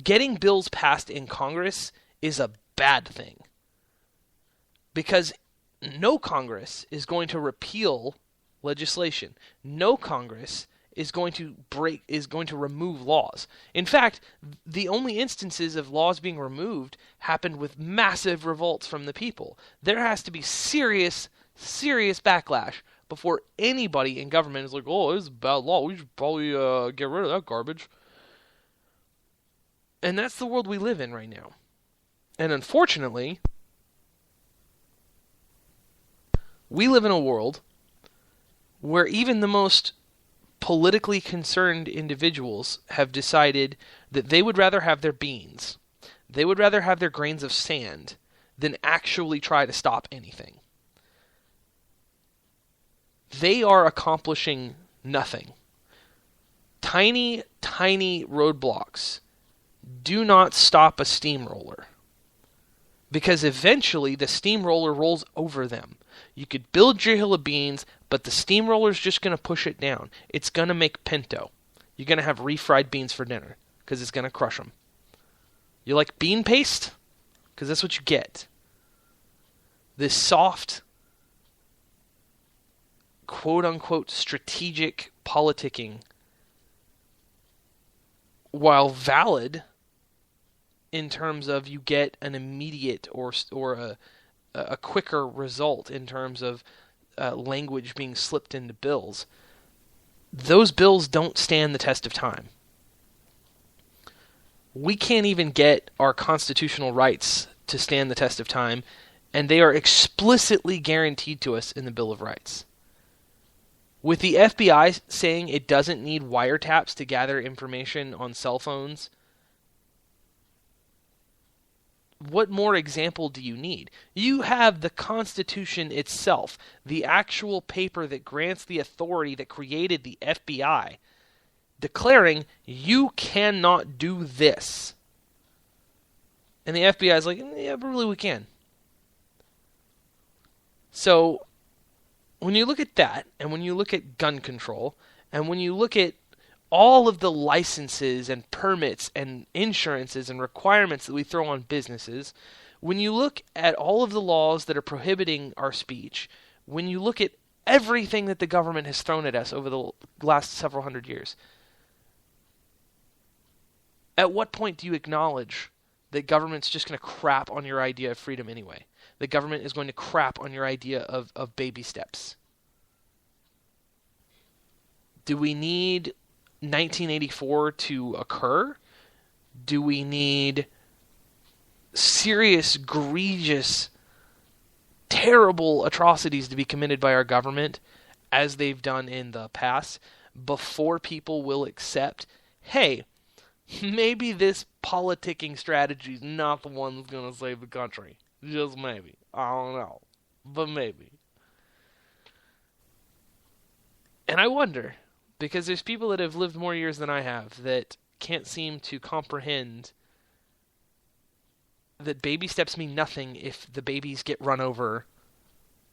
getting bills passed in Congress is a bad thing. Because no Congress is going to repeal legislation. No Congress is going to remove laws. In fact, the only instances of laws being removed happened with massive revolts from the people. There has to be serious backlash before anybody in government is like, oh, this is a bad law. We should probably get rid of that garbage. And that's the world we live in right now. And unfortunately, we live in a world where even the most politically concerned individuals have decided that they would rather have their beans, they would rather have their grains of sand than actually try to stop anything. They are accomplishing nothing. Tiny, tiny roadblocks do not stop a steamroller, because eventually the steamroller rolls over them. You could build your hill of beans, but the steamroller's just going to push it down. It's going to make pinto. You're going to have refried beans for dinner, because it's going to crush them. You like bean paste? Because that's what you get. This soft, quote-unquote, strategic politicking, while valid in terms of you get an immediate or a quicker result in terms of language being slipped into bills, those bills don't stand the test of time. We can't even get our constitutional rights to stand the test of time, and they are explicitly guaranteed to us in the Bill of Rights. With the FBI saying it doesn't need wiretaps to gather information on cell phones, what more example do you need? You have the Constitution itself, the actual paper that grants the authority that created the FBI, declaring you cannot do this. And the FBI is like, yeah, but really we can. So, when you look at that, and when you look at gun control, and when you look at all of the licenses and permits and insurances and requirements that we throw on businesses, when you look at all of the laws that are prohibiting our speech, when you look at everything that the government has thrown at us over the last several hundred years, at what point do you acknowledge that government's just going to crap on your idea of freedom anyway? The government is going to crap on your idea of baby steps. Do we need 1984 to occur? Do we need serious, egregious, terrible atrocities to be committed by our government, as they've done in the past, before people will accept, hey, maybe this politicking strategy is not the one that's going to save the country? Just maybe. I don't know. But maybe. And I wonder, because there's people that have lived more years than I have that can't seem to comprehend that baby steps mean nothing if the babies get run over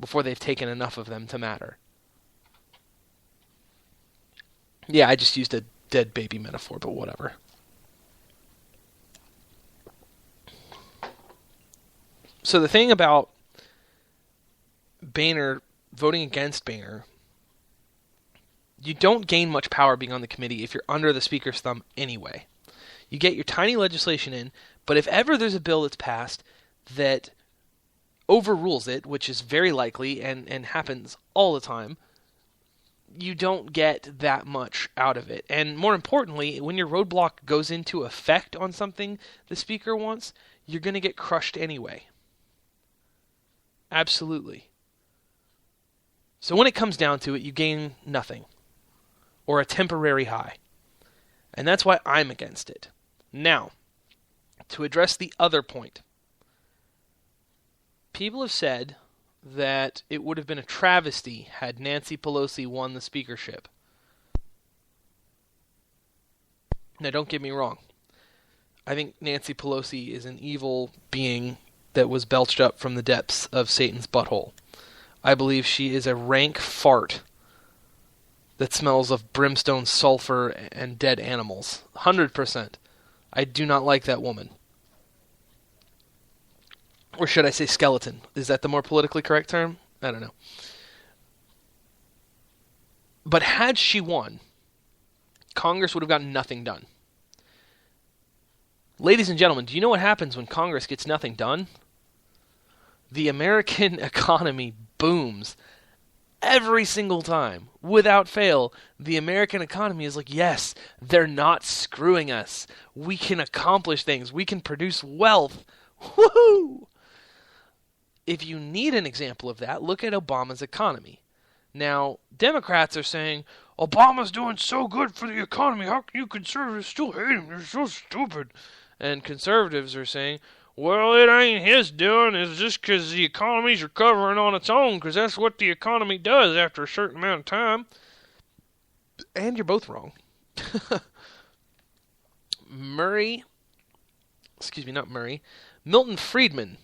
before they've taken enough of them to matter. Yeah, I just used a dead baby metaphor, but whatever. So the thing about Boehner, voting against Boehner, you don't gain much power being on the committee if you're under the Speaker's thumb anyway. You get your tiny legislation in, but if ever there's a bill that's passed that overrules it, which is very likely and happens all the time, you don't get that much out of it. And more importantly, when your roadblock goes into effect on something the Speaker wants, you're going to get crushed anyway. Absolutely. So when it comes down to it, you gain nothing, or a temporary high. And that's why I'm against it. Now, to address the other point, people have said that it would have been a travesty had Nancy Pelosi won the speakership. Now, don't get me wrong. I think Nancy Pelosi is an evil being that was belched up from the depths of Satan's butthole. I believe she is a rank fart that smells of brimstone, sulfur, and dead animals. 100%. I do not like that woman. Or should I say skeleton? Is that the more politically correct term? I don't know. But had she won, Congress would have gotten nothing done. Ladies and gentlemen, do you know what happens when Congress gets nothing done? The American economy booms. Every single time, without fail, the American economy is like, yes, they're not screwing us. We can accomplish things. We can produce wealth. Woohoo! If you need an example of that, look at Obama's economy. Now, Democrats are saying, Obama's doing so good for the economy. How can you conservatives still hate him? You're so stupid. And conservatives are saying, well, it ain't his doing. It's just because the economy's recovering on its own, because that's what the economy does after a certain amount of time. And you're both wrong. Milton Friedman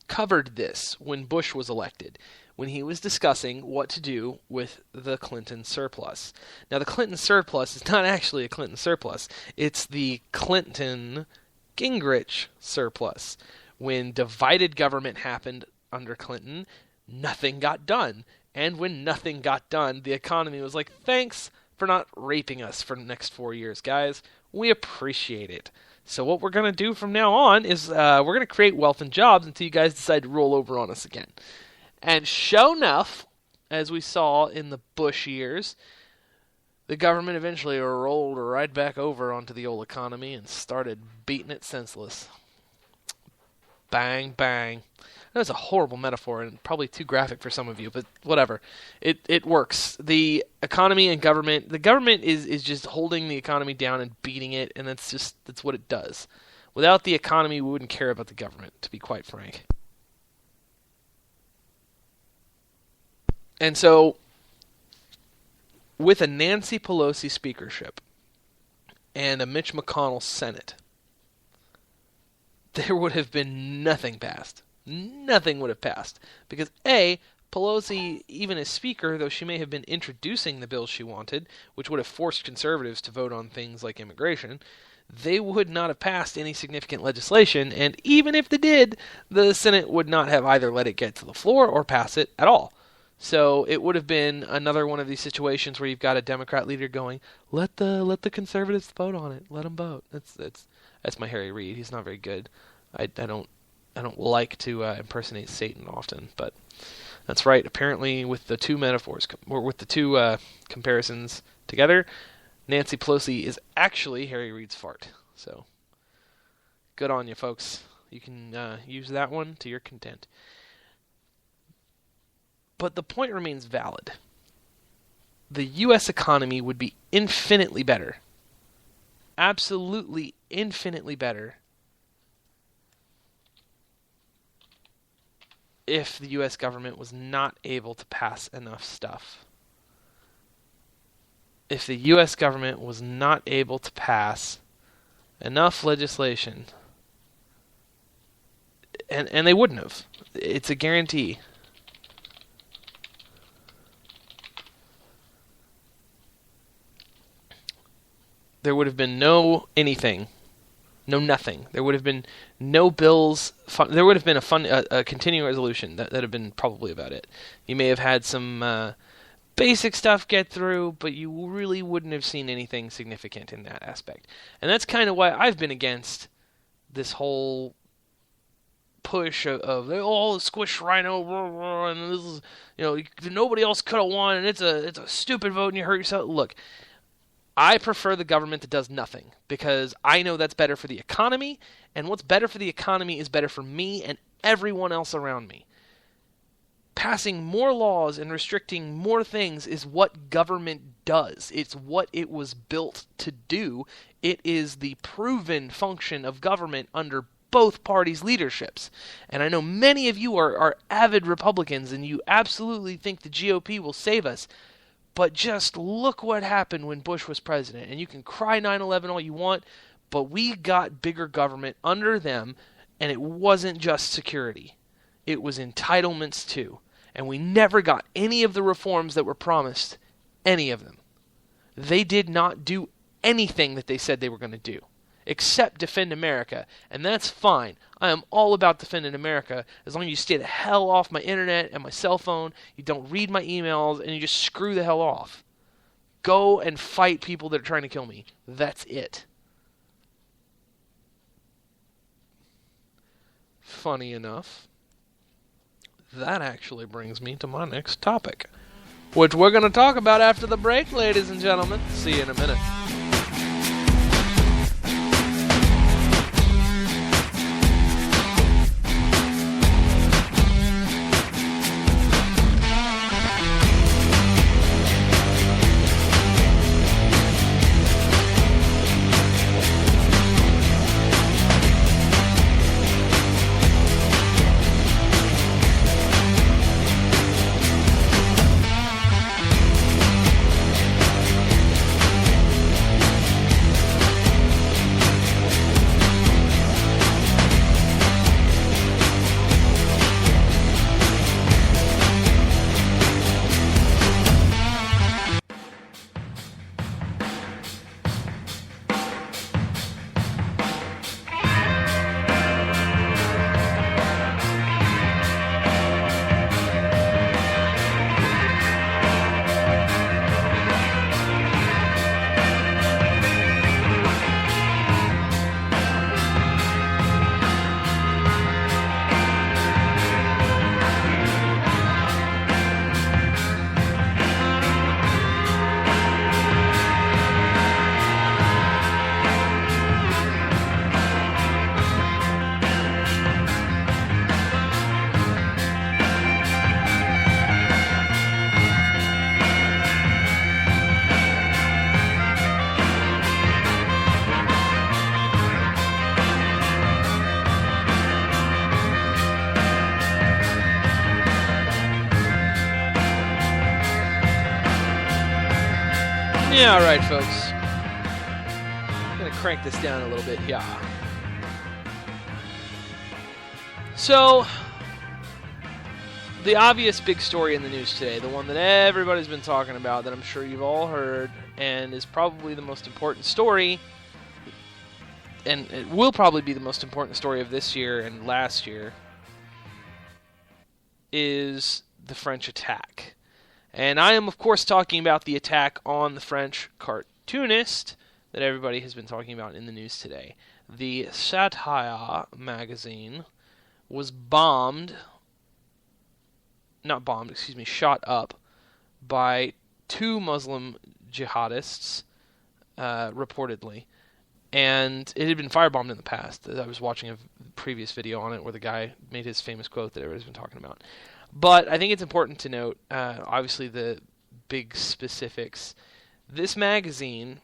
covered this when Bush was elected, when he was discussing what to do with the Clinton surplus. Now, the Clinton surplus is not actually a Clinton surplus. It's the Clinton Gingrich surplus. When divided government happened under Clinton, nothing got done. And when nothing got done, the economy was like, thanks for not raping us for the next 4 years, guys. We appreciate it. So what we're going to do from now on is we're going to create wealth and jobs until you guys decide to roll over on us again. And sure enough, as we saw in the Bush years, the government eventually rolled right back over onto the old economy and started beating it senseless. Bang, bang. That's a horrible metaphor and probably too graphic for some of you, but whatever. It works. The economy and government, the government is just holding the economy down and beating it, and that's what it does. Without the economy, we wouldn't care about the government, to be quite frank. And so, with a Nancy Pelosi speakership and a Mitch McConnell Senate, there would have been nothing passed. Nothing would have passed. Because A, Pelosi, even as speaker, though she may have been introducing the bills she wanted, which would have forced conservatives to vote on things like immigration, they would not have passed any significant legislation, and even if they did, the Senate would not have either let it get to the floor or pass it at all. So it would have been another one of these situations where you've got a Democrat leader going, let the conservatives vote on it. Let them vote. That's my Harry Reid. He's not very good. I don't like to impersonate Satan often, but that's right. Apparently, with the two metaphors or with the two comparisons together, Nancy Pelosi is actually Harry Reid's fart. So good on you, folks. You can use that one to your content. But the point remains valid. The U.S. economy would be infinitely better, absolutely infinitely better, if the U.S. government was not able to pass enough stuff. If the U.S. government was not able to pass enough legislation, and they wouldn't have. It's a guarantee. There would have been no anything, no nothing. There would have been no bills. There would have been a continuing resolution. That would have been probably about it. You may have had some basic stuff get through, but you really wouldn't have seen anything significant in that aspect. And that's kind of why I've been against this whole push of they all squish Rhino, and this is, nobody else could have won, and it's a stupid vote, and you hurt yourself. Look. I prefer the government that does nothing because I know that's better for the economy, and what's better for the economy is better for me and everyone else around me. Passing more laws and restricting more things is what government does. It's what it was built to do. It is the proven function of government under both parties' leaderships. And I know many of you are avid Republicans and you absolutely think the GOP will save us. But just look what happened when Bush was president. And you can cry 9/11 all you want, but we got bigger government under them, and it wasn't just security. It was entitlements too. And we never got any of the reforms that were promised, any of them. They did not do anything that they said they were going to do. except defend America, and that's fine. I am all about defending America as long as you stay the hell off my internet and my cell phone, you don't read my emails, and you just screw the hell off. Go and fight people that are trying to kill me. That's it. Funny enough, that actually brings me to my next topic, which we're going to talk about after the break, ladies and gentlemen. See you in a minute. Yeah, alright folks. I'm going to crank this down a little bit here. So, the obvious big story in the news today, the one that everybody's been talking about, that I'm sure you've all heard, and is probably the most important story, and it will probably be the most important story of this year and last year, is the French attack. And I am, of course, talking about the attack on the French cartoonist that everybody has been talking about in the news today. The Satire magazine was shot up by two Muslim jihadists, reportedly. And it had been firebombed in the past. I was watching a previous video on it where the guy made his famous quote that everybody's been talking about. But I think it's important to note, obviously, the big specifics. This magazine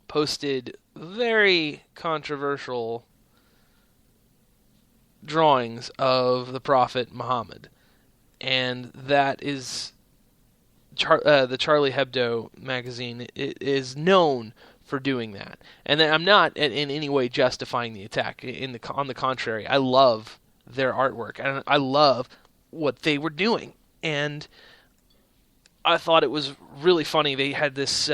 posted very controversial drawings of the Prophet Muhammad. And that is the Charlie Hebdo magazine is known for doing that. And I'm not in any way justifying the attack. On the contrary, I love their artwork, and I love what they were doing. And I thought it was really funny. They had this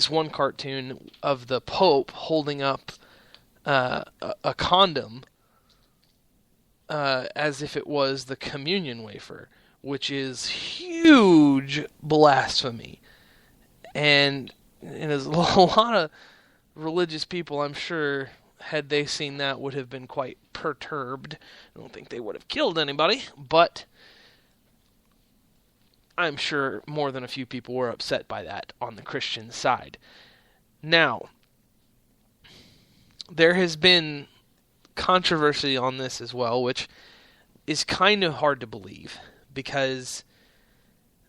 one cartoon of the Pope holding up a condom as if it was the communion wafer, which is huge blasphemy. And there's a lot of religious people, I'm sure, had they seen that, would have been quite perturbed. I don't think they would have killed anybody, but I'm sure more than a few people were upset by that on the Christian side. Now, there has been controversy on this as well, which is kind of hard to believe, because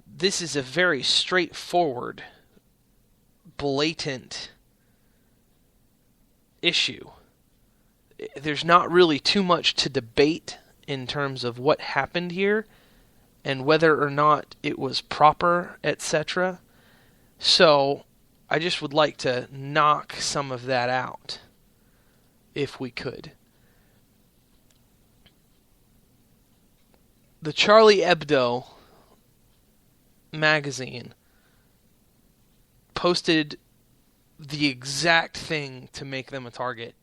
this is a very straightforward, blatant issue. There's not really too much to debate in terms of what happened here and whether or not it was proper, etc. So I just would like to knock some of that out, if we could. The Charlie Hebdo magazine posted the exact thing to make them a target.